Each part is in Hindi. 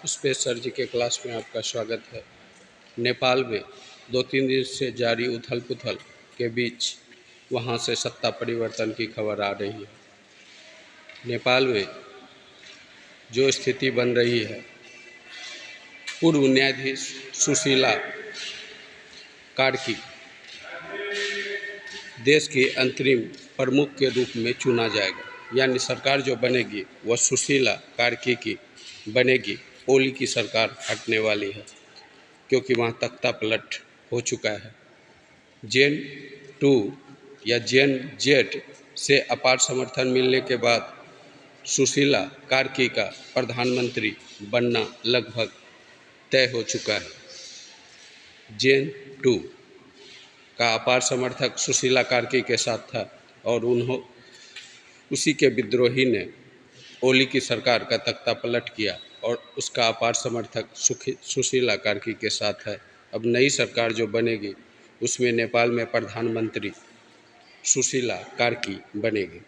स्पेस सर जी के क्लास में आपका स्वागत है। नेपाल में 2-3 दिन से जारी उथल पुथल के बीच वहां से सत्ता परिवर्तन की खबर आ रही है। नेपाल में जो स्थिति बन रही है, पूर्व न्यायाधीश सुशीला कार्की देश की अंतरिम प्रमुख के रूप में चुना जाएगा। यानी सरकार जो बनेगी वह सुशीला कार्की की बनेगी। ओली की सरकार हटने वाली है क्योंकि वहाँ तख्ता पलट हो चुका है। जेन 2 या जेन जेड से अपार समर्थन मिलने के बाद सुशीला कार्की का प्रधानमंत्री बनना लगभग तय हो चुका है। जेन 2 का अपार समर्थक सुशीला कार्की के साथ था और उसी के विद्रोही ने ओली की सरकार का तख्ता पलट किया और उसका अपार समर्थक सुशीला कार्की के साथ है। अब नई सरकार जो बनेगी उसमें नेपाल में प्रधानमंत्री सुशीला कार्की बनेगी।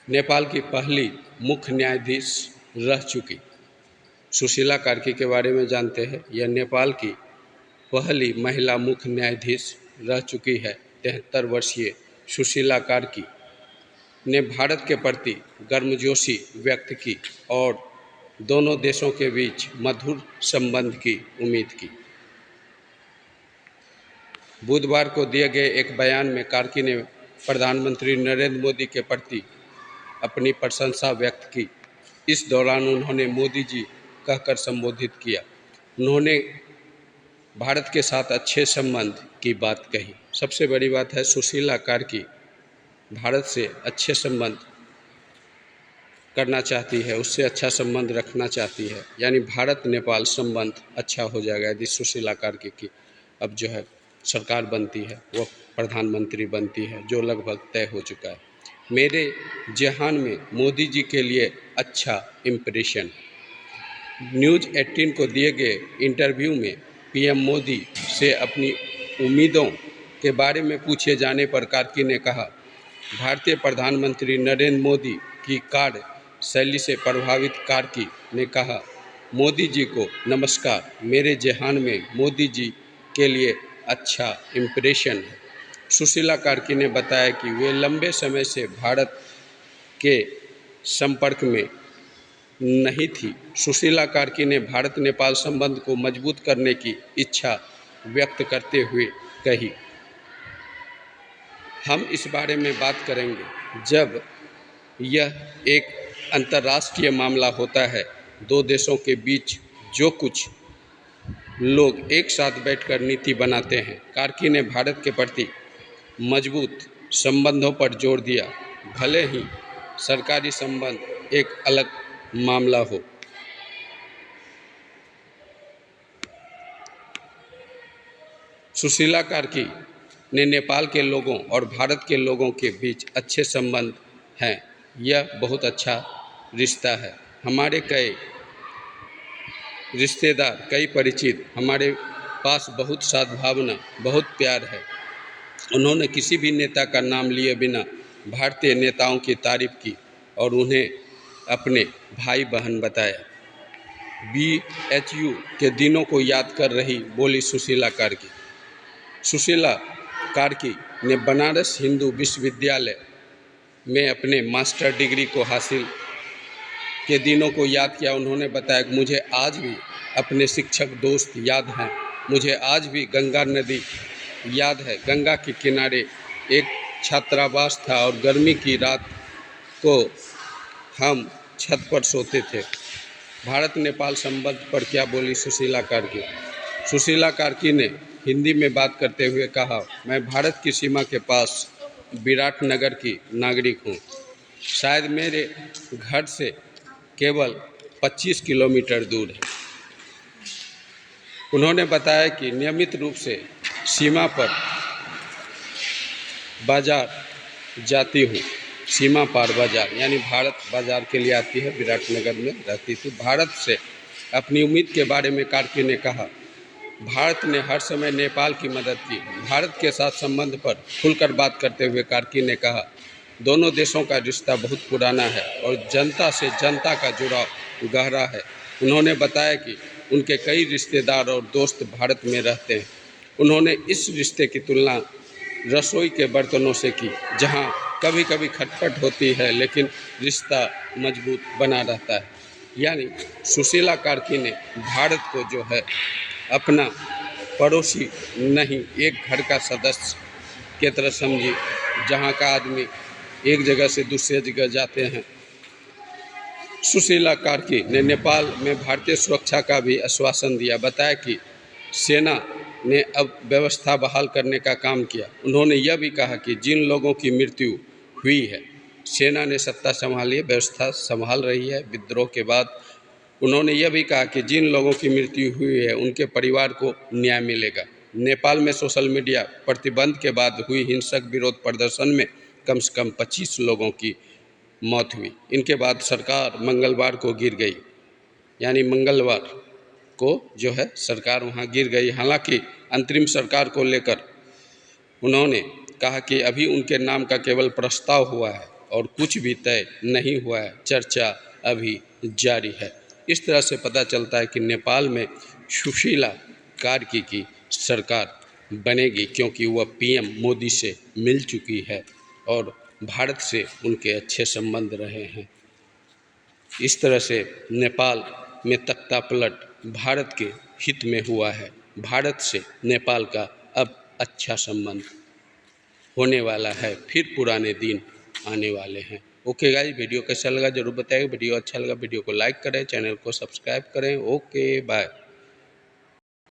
नेपाल की पहली मुख्य न्यायाधीश रह चुकी सुशीला कार्की के बारे में जानते हैं। यह नेपाल की पहली महिला मुख्य न्यायाधीश रह चुकी है। 73 वर्षीय सुशीला कार्की ने भारत के प्रति गर्मजोशी व्यक्त की और दोनों देशों के बीच मधुर संबंध की उम्मीद की। बुधवार को दिए गए एक बयान में कार्की ने प्रधानमंत्री नरेंद्र मोदी के प्रति अपनी प्रशंसा व्यक्त की। इस दौरान उन्होंने मोदी जी कहकर संबोधित किया। उन्होंने भारत के साथ अच्छे संबंध की बात कही। सबसे बड़ी बात है, सुशीला कार्की भारत से अच्छे संबंध करना चाहती है, उससे अच्छा संबंध रखना चाहती है। यानी भारत नेपाल संबंध अच्छा हो जाएगा यदि सुशीला कार्की की अब जो है सरकार बनती है, वो प्रधानमंत्री बनती है, जो लगभग तय हो चुका है। मेरे जहान में मोदी जी के लिए अच्छा इम्प्रेशन। न्यूज़ 18 को दिए गए इंटरव्यू में पीएम मोदी से अपनी उम्मीदों के बारे में पूछे जाने पर कार्की ने कहा, भारतीय प्रधानमंत्री नरेंद्र मोदी की कार्यशैली से प्रभावित कार्की ने कहा, मोदी जी को नमस्कार, मेरे जहान में मोदी जी के लिए अच्छा इम्प्रेशन है। सुशीला कार्की ने बताया कि वे लंबे समय से भारत के संपर्क में नहीं थी। सुशीला कार्की ने भारत नेपाल संबंध को मजबूत करने की इच्छा व्यक्त करते हुए कही, हम इस बारे में बात करेंगे जब यह एक अंतर्राष्ट्रीय मामला होता है। दो देशों के बीच जो कुछ लोग एक साथ बैठकर नीति बनाते हैं। कार्की ने भारत के प्रति मजबूत संबंधों पर जोर दिया, भले ही सरकारी संबंध एक अलग मामला हो। सुशीला कार्की ने नेपाल के लोगों और भारत के लोगों के बीच अच्छे संबंध हैं, यह बहुत अच्छा रिश्ता है। हमारे कई रिश्तेदार, कई परिचित, हमारे पास बहुत सद्भावना, बहुत प्यार है। उन्होंने किसी भी नेता का नाम लिए बिना भारतीय नेताओं की तारीफ की और उन्हें अपने भाई बहन बताया। BHU के दिनों को याद कर रही बोली सुशीला कार्की। सुशीला कार्की ने बनारस हिंदू विश्वविद्यालय में अपने मास्टर डिग्री को हासिल के दिनों को याद किया। उन्होंने बताया कि मुझे आज भी अपने शिक्षक दोस्त याद हैं, मुझे आज भी गंगा नदी याद है। गंगा के किनारे एक छात्रावास था और गर्मी की रात को हम छत पर सोते थे। भारत नेपाल संबंध पर क्या बोली सुशीला कार्की। सुशीला कार्की ने हिंदी में बात करते हुए कहा, मैं भारत की सीमा के पास विराटनगर की नागरिक हूँ। शायद मेरे घर से केवल 25 किलोमीटर दूर है। उन्होंने बताया कि नियमित रूप से सीमा पर बाजार जाती हूँ। सीमा पार बाजार यानी भारत बाजार के लिए आती है, विराटनगर में रहती थी। भारत से अपनी उम्मीद के बारे में कार्की ने कहा, भारत ने हर समय नेपाल की मदद की। भारत के साथ संबंध पर खुलकर बात करते हुए कार्की ने कहा, दोनों देशों का रिश्ता बहुत पुराना है और जनता से जनता का जुड़ाव गहरा है। उन्होंने बताया कि उनके कई रिश्तेदार और दोस्त भारत में रहते हैं। उन्होंने इस रिश्ते की तुलना रसोई के बर्तनों से की, जहां कभी कभी खटपट होती है लेकिन रिश्ता मजबूत बना रहता है। यानी सुशीला कार्की ने भारत को जो है अपना पड़ोसी नहीं, एक घर का सदस्य की तरह समझी, जहाँ का आदमी एक जगह से दूसरे जगह जाते हैं। सुशीला कार्की ने नेपाल में भारतीय सुरक्षा का भी आश्वासन दिया, बताया कि सेना ने अब व्यवस्था बहाल करने का काम किया। उन्होंने यह भी कहा कि जिन लोगों की मृत्यु हुई है, सेना ने सत्ता संभाली, व्यवस्था संभाल रही है। विद्रोह के बाद उन्होंने यह भी कहा कि जिन लोगों की मृत्यु हुई है उनके परिवार को न्याय मिलेगा। नेपाल में सोशल मीडिया प्रतिबंध के बाद हुई हिंसक विरोध प्रदर्शन में कम से कम 25 लोगों की मौत हुई। इनके बाद सरकार मंगलवार को गिर गई, यानी मंगलवार को जो है सरकार वहाँ गिर गई। हालांकि अंतरिम सरकार को लेकर उन्होंने कहा कि अभी उनके नाम का केवल प्रस्ताव हुआ है और कुछ भी तय नहीं हुआ है, चर्चा अभी जारी है। इस तरह से पता चलता है कि नेपाल में सुशीला कार्की की सरकार बनेगी, क्योंकि वह पीएम मोदी से मिल चुकी है और भारत से उनके अच्छे संबंध रहे हैं। इस तरह से नेपाल में तख्तापलट भारत के हित में हुआ है। भारत से नेपाल का अब अच्छा संबंध होने वाला है, फिर पुराने दिन आने वाले हैं। ओके गाइस, वीडियो कैसा लगा जरूर बताइए। वीडियो अच्छा लगा वीडियो को लाइक करें, चैनल को सब्सक्राइब करें। Okay bye.